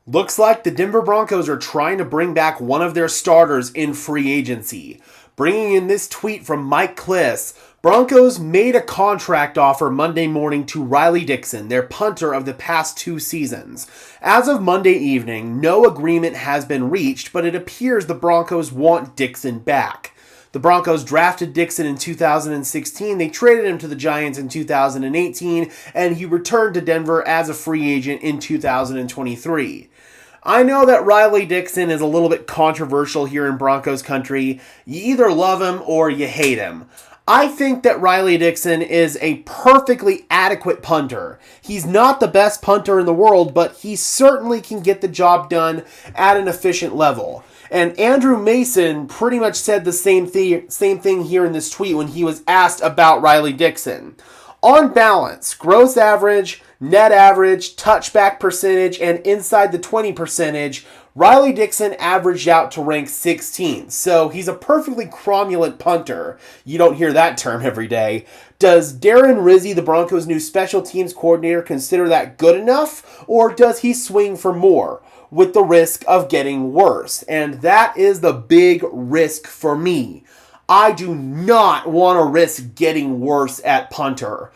Looks like the Denver Broncos are trying to bring back one of their starters in free agency. Bringing in this tweet from Mike Kliss, Broncos made a contract offer Monday morning to Riley Dixon, their punter of the past 2 seasons. As of Monday evening, no agreement has been reached, but it appears the Broncos want Dixon back. The Broncos drafted Dixon in 2016, they traded him to the Giants in 2018, and he returned to Denver as a free agent in 2023. I know that Riley Dixon is a little bit controversial here in Broncos country. You either love him or you hate him. I think that Riley Dixon is a perfectly adequate punter. He's not the best punter in the world, but he certainly can get the job done at an efficient level. And Andrew Mason pretty much said the same thing here in this tweet when he was asked about Riley Dixon. On balance, gross average, net average, touchback percentage, and inside the 20 percentage, Riley Dixon averaged out to rank 16th. So he's a perfectly cromulent punter. You don't hear that term every day. Does Darren Rizzi, the Broncos' new special teams coordinator, consider that good enough? Or does he swing for more, with the risk of getting worse? And that is the big risk for me. I do not want to risk getting worse at punter.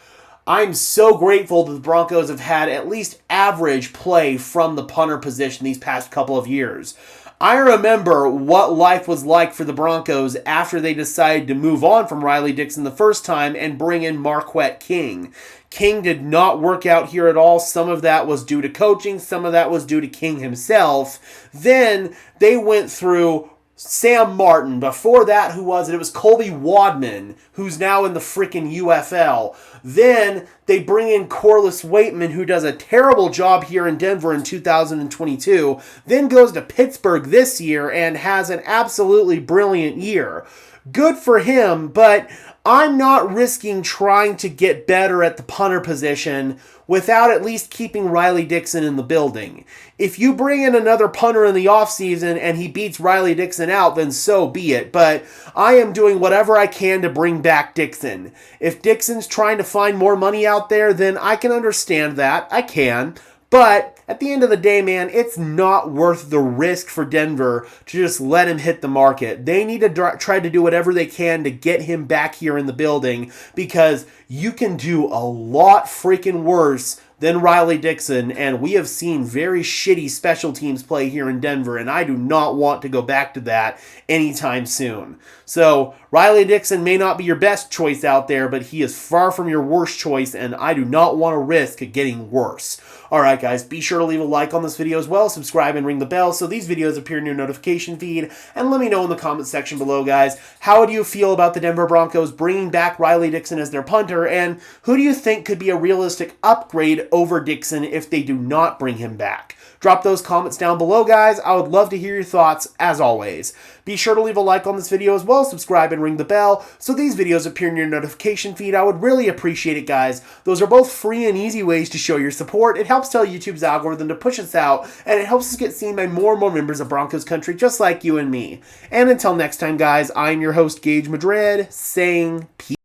I'm so grateful that the Broncos have had at least average play from the punter position these past couple of years. I remember what life was like for the Broncos after they decided to move on from Riley Dixon the first time and bring in Marquette King. King did not work out here at all. Some of that was due to coaching. Some of that was due to King himself. Then they went through Sam Martin. Before that, who was it? It was Colby Wadman, who's now in the freaking UFL. Then they bring in Corliss Waitman, who does a terrible job here in Denver in 2022. Then goes to Pittsburgh this year and has an absolutely brilliant year. Good for him, but I'm not risking trying to get better at the punter position without at least keeping Riley Dixon in the building. If you bring in another punter in the offseason and he beats Riley Dixon out, then so be it. But I am doing whatever I can to bring back Dixon. If Dixon's trying to find more money out there, then I can understand that. I can. But at the end of the day, man, it's not worth the risk for Denver to just let him hit the market. They need to try to do whatever they can to get him back here in the building, because you can do a lot freaking worse than Riley Dixon, and we have seen very shitty special teams play here in Denver, and I do not want to go back to that anytime soon. So Riley Dixon may not be your best choice out there, but he is far from your worst choice, and I do not want to risk getting worse. Alright guys, be sure to leave a like on this video as well, subscribe and ring the bell so these videos appear in your notification feed, and let me know in the comment section below, guys, how do you feel about the Denver Broncos bringing back Riley Dixon as their punter, and who do you think could be a realistic upgrade over Dixon if they do not bring him back? Drop those comments down below, guys. I would love to hear your thoughts, as always. Be sure to leave a like on this video as well, subscribe and ring the bell so these videos appear in your notification feed. I would really appreciate it, guys. Those are both free and easy ways to show your support. It helps tell YouTube's algorithm to push us out, and it helps us get seen by more and more members of Broncos country just like you and me. And until next time, guys, I'm your host, Gage Madrid, saying peace.